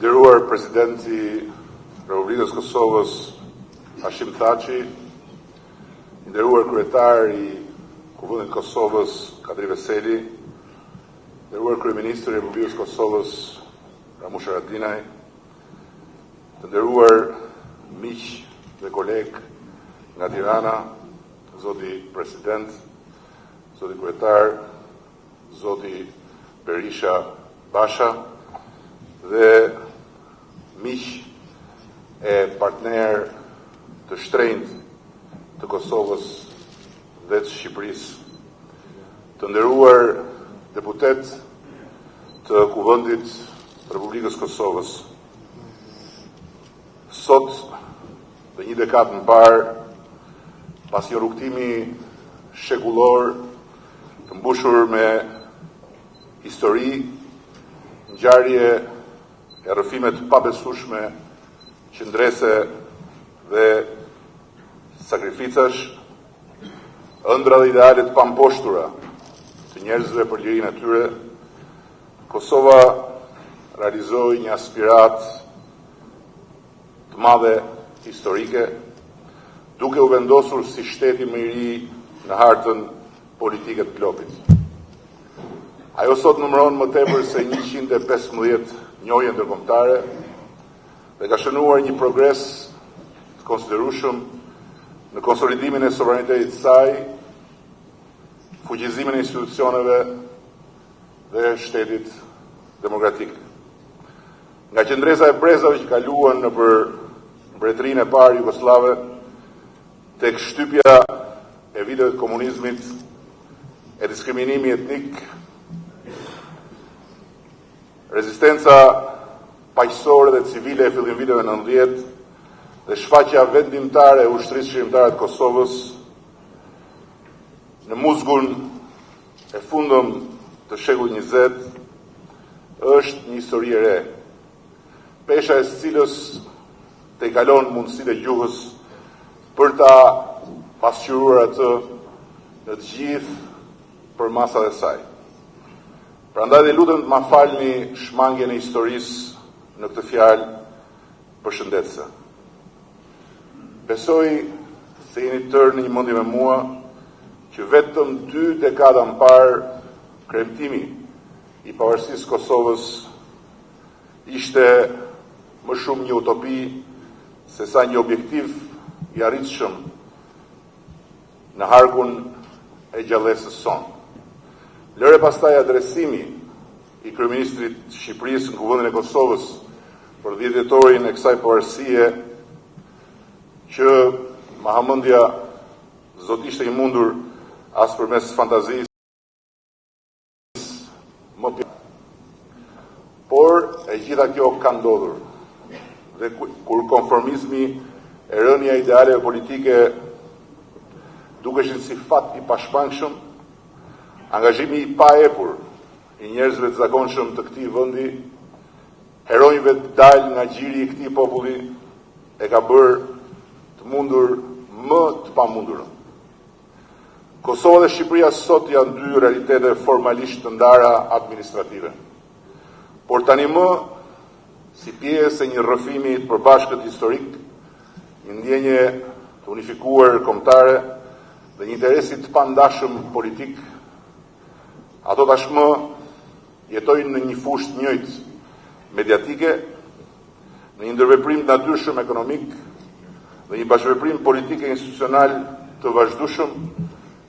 Nderuar Presidenti i Republikës Kosovës Hashim Thaçi, nderuar Kryetar i Kuvendit Kosovës Kadri Veseli, nderuar Kryeministri i Republikës Kosovës Ramush Haradinaj, të nderuar miq dhe koleg nga Tirana, Zoti President, Zoti Kryetar, Zoti Berisha Basha dhe miq e partner të shtrenjtë të Kosovës dhe të Shqipërisë, të nderuar deputet të Kuvendit të Republikës Kosovës. Sot, dhe një dekadë më parë, pas një rrugtimi shekullor të mbushur me histori, ngjarje e rrëfime të pabesueshme, qëndrese dhe sakrificash, ëndra dhe idealet pamposhtura të njerëzve për lirinë e tyre, Kosova realizoi një aspirat të madhe historike, duke u vendosur si shteti më i ri në hartën politike të globit. Ajo sot numëron më tepër se 115 njohje ndërkombëtare dhe ka shënuar një progres të konsiderueshëm në konsolidimin e sovranitetit të saj, fuqizimin e institucioneve dhe shtetit demokratik. Nga qendresa e brezave që kaluan nëpër mbretërinë e parë jugosllave tek shtypja e viteve të komunizmit, e diskriminimi etnik, rezistenca paqësore dhe civile e fillim viteve 90 dhe shfaqja vendimtare e ushtrisë shqiptare të Kosovës në muzgun e fundëm të shekullit 20 është një histori e re, pesha e cilës të i kalon mundësitë e gjuhës për ta pasqyruar atë në të gjithë përmasat e saj. Prandaj dhe lutem të ma falni shmangjen e historisë në këtë fjalë përshëndetëse. Besoj se jeni tërë në një mendje me mua që vetëm 2 dekada më parë kremtimi i pavarësisë Kosovës ishte më shumë një utopi se sa një objektiv i arritshëm në harkun e gjallësës sonë. Lëre pastaj adresimi i kryeministrit të Shqipërisë në Kuvendin e Kosovës për 10 vjetorin e kësaj pavarësie që mahamendja zot ishte i mundur as përmes fantazisë më pjekë. Por e gjitha kjo ka ndodhur dhe kur konformizmi e rënja idealeve politike dukeshin si fat i pashmangshëm, angazhimi i paepur i njerëzve të zakonshëm të këtij vendi, heronjve të dalë nga gjiri i këtij populli, e ka bërë të mundur më të pamundurën. Kosova dhe Shqipëria sot janë dy realitete formalisht të ndara administrative. Por tani më, si pjesë e një rrëfimi të përbashkët historik, një ndjenje të unifikuar kombëtare dhe një interesi të pandashëm politik, ato tashmë jetojnë në një fushë të njëjtë mediatike, në një ndërveprim të natyrshëm ekonomik dhe një bashkëveprim politik e institucional të vazhdueshëm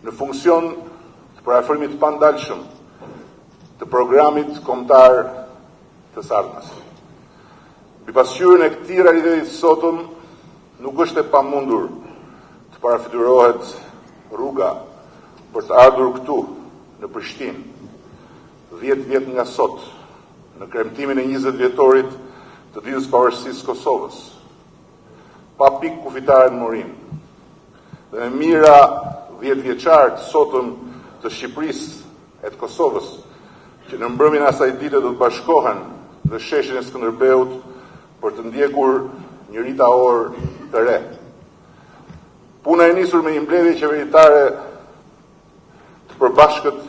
në funksion të parafërmit pandalshëm të programit kombëtar të sardhmes. Mbi pasqyrën e këtij realiteti sotëm nuk është e pamundur të parafiturohet rruga për të ardhur këtu në Prishtinë 10 vjet nga sot, në kremtimin e 20 vjetorit të ditës pavarësisë Kosovës, pa pikë kufitare në morim, dhe me mira 10 vjeçar të sotëm të Shqipërisë e të Kosovës, që në mbrëmjen e asaj dite do të bashkohen në sheshin e Skënderbeut për të ndjekur një ritaor të re. Puna e nisur me një mbledhje qeveritare të përbashkët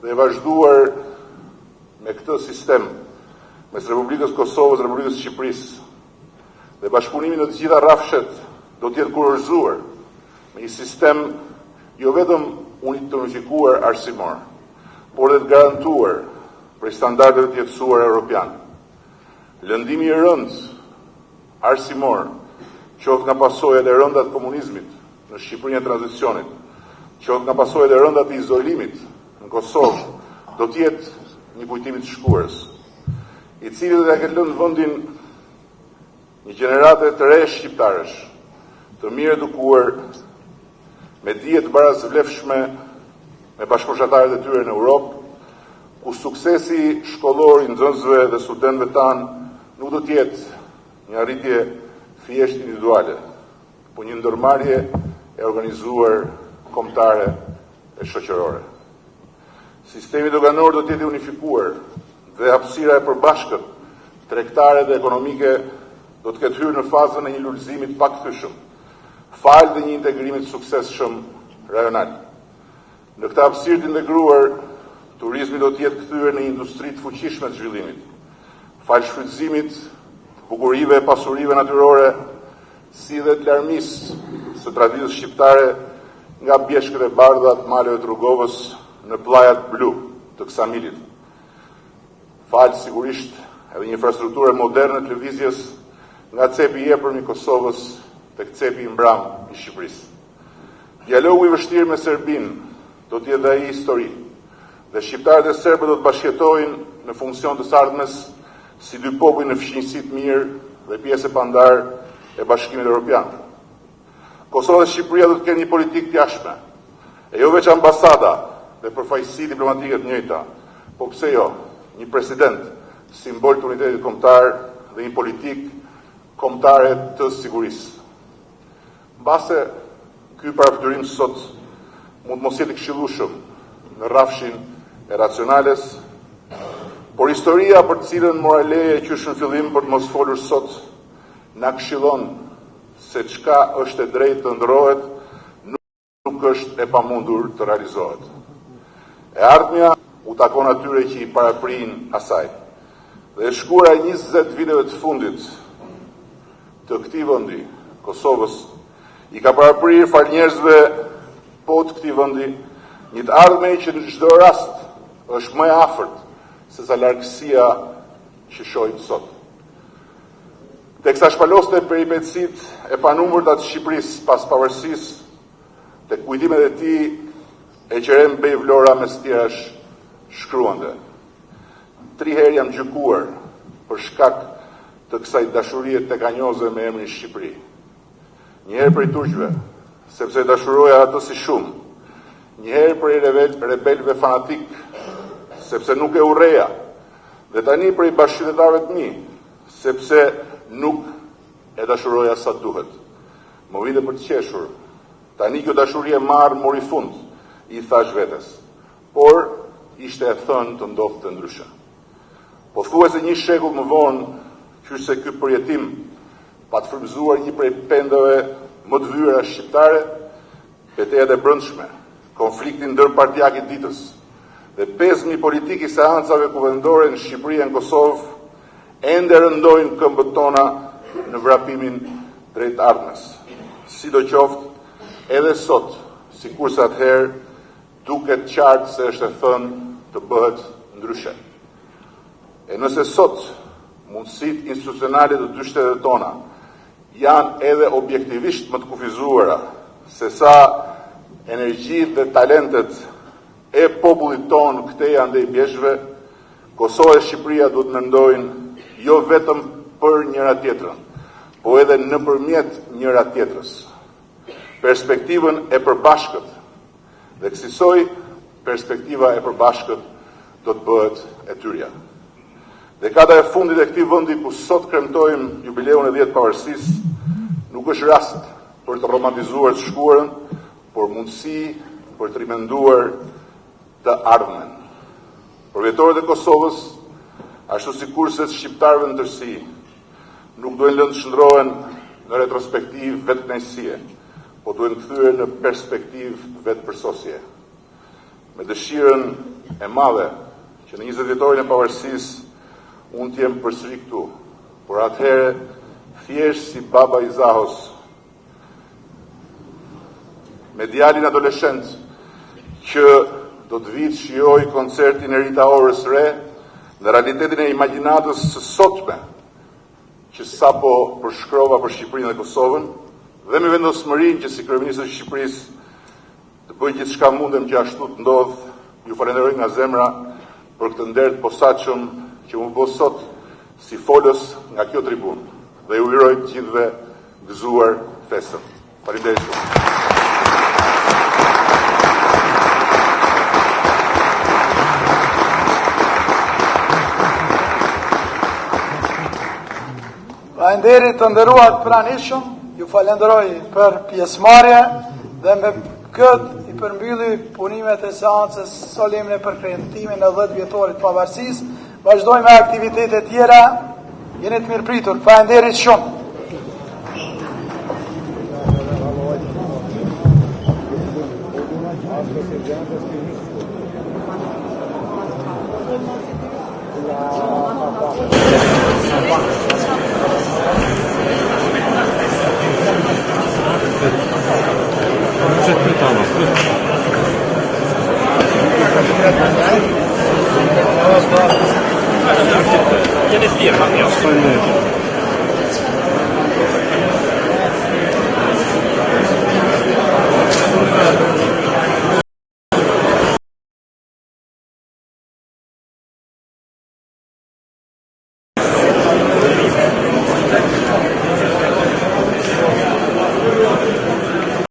dhe e vazhduar me këtë sistem mes Republikës Kosovës dhe Republikës Shqipërisë dhe bashkëpunimin në të gjitha rrafshet do të jetë kurorzuar me një sistem jo vetëm unifikuar arsimor, por dhe të garantuar për standardeve të jetësuar europian. Lëndimi i rënd arsimor, qoftë nga pasojat e rënda të komunizmit në Shqipërinë e tranzicionit, qoftë nga pasojat e rënda të izolimit në Kosovë, do të jetë një kujtim i të shkuarës, i cili do t'ia ketë lënë vendin një gjenerate të re shqiptarësh, të mirë edukuar, me dije të barazvlefshme me bashkëpunëtarët e tyre në Europë, ku suksesi shkollor i nxënësve dhe studentëve tanë nuk do të jetë një arritje thjesht individuale, por një ndërmarrje e organizuar kombëtare e shoqërore. Sistemi doganor do të jetë unifikuar dhe hapësira e përbashkët tregtare dhe ekonomike do të ketë hyrë në fazën e një lulëzimi të pakthyeshëm, falë dhe një integrimi të suksesshëm rajonal. Në këtë hapësirë të integruar, turizmi do të jetë kthyer në një industri të fuqishme të zhvillimit, falë shfrytëzimit të bukurive e pasurive natyrore, si dhe të larmisë së traditës shqiptare nga bjeshkët e bardha të maleve të Rrugovës në pllajat blu të Ksamilit. Falë sigurisht edhe një infrastrukturë moderne të lëvizjes nga cepi i epërm i Kosovës tek cepi i mbram i Shqipërisë. Dialogu i vështirë me Serbinë do të jetë dhe ai histori, dhe shqiptarët e serbë do të bashkëjetojnë në funksion të sardhmes si dy popull në fshinjësi të mirë dhe pjesë e pandar e Bashkimit Evropian. Kosova dhe Shqipëria do të kenë një politikë të jashtme, e jo veç ambasada dhe përfaqësi diplomatike të njëjta, po pse jo, një president, simbol të unitetit kombëtar dhe një politikë kombëtare të sigurisë. Mbase ky parafiturim sot mund mos jetë i këshillueshëm në rrafshin e racionales, por historia për të cilën moraleja e qysh në fillim për të mos folur sot na këshillon se çka është e drejtë të ndrohet, nuk është e pamundur të realizohet. E ardhmja u takon atyre që i paraprin asaj. Dhe shkura e 20 viteve të fundit të këtij vendi, Kosovës, i ka paraprir fal njerëzve po të këtij vendi një të ardhme që në çdo rast është më e afërt se sa largësia që shohim sot. Teksa shpaloste peripetësitë e panumërta të Shqipërisë pas pavarësisë, tek kujtimet e tij e qerem Bej Vlora mes tjerash shkruante: 3 herë jam gjykuar për shkak të kësaj dashurie tekanjoze me emrin Shqipëri. Një herë për i turqve, sepse dashuroja atë si shumë. Një herë për i rebelve fanatik, sepse nuk e urreja. Dhe tani për i bashkëqytetarëve të mi, sepse nuk e dashuroja sa duhet. Më vite për të qeshur, tani kjo dashurie marë mori fund, i thash vetes. Por, ishte e thënë të ndodhë të ndryshe. Po thuajse një shekull më vonë, qysh se ky përjetim pa të frymëzuar një prej pendeve më të vyera shqiptare, betejat e brendshme konfliktin ndërpartijak I ditës dhe pezmi politik I seancave kuvendore në Shqipëri e në Kosovë ende rëndojnë këmbët tona në vrapimin drejt ardhmes. Sidoqoftë, edhe sot, sikurse atëherë, duket qartë se është e thënë të bëhet ndryshe. E nëse sot mundësitë institucionale të dy shtetet tona janë edhe objektivisht më të kufizuara se sa energjitë dhe talentet e popullit tonë këtej andej bjeshve, Kosova dhe Shqipëria duhet mendojnë jo vetëm për njëra tjetrën, po edhe nëpërmjet njëra tjetrës. Perspektivën e përbashkët, dhe kësaj perspektiva e përbashkët do të bëhet e tyrja. Dekada e fundit e këtij vendi ku sot kremtojmë jubileun e 10 pavarësisë, nuk është rast për të romantizuar të shkuarën, por mundësi për të rimenduar të ardhmen. Për vjetorët e Kosovës, ashtu sikurse të shqiptarëve në tërësi, nuk duhen lënë të shndrohen në retrospektiv vetëkënaqësie, po duhen kthyer në perspektiv vetëpërsosje. Me dëshirën e madhe që në 20 vjetorin e pavarësisë unë t'jem përsëri këtu, por atëherë thjesht si baba I Zahos, me djalin adoleshent që do të vitë shijoj koncertin e Rita Orës re në realitetin e imagjinatës së sotme që sapo përshkrova për Shqipërinë dhe Kosovën, dhe me vendosmërinë që si kryeministër I Shqipërisë të bëj gjithçka mundem që ashtu të ndodh, ju falenderoj nga zemra për këtë nder të posaçëm që më bë sot si folës nga kjo tribunë dhe ju uroj të gjithëve gëzuar festën. Faleminderit shumë. Faleminderit të nderuar pranishëm, ju falenderoj për pjesëmarrje dhe me këtë I përmbylli punimet e seancës solemne për kremtimin e 10 vjetorit pavarësisë. Vazhdojmë me aktivitete tjera, jeni të mirëpritur. Faleminderit shumë.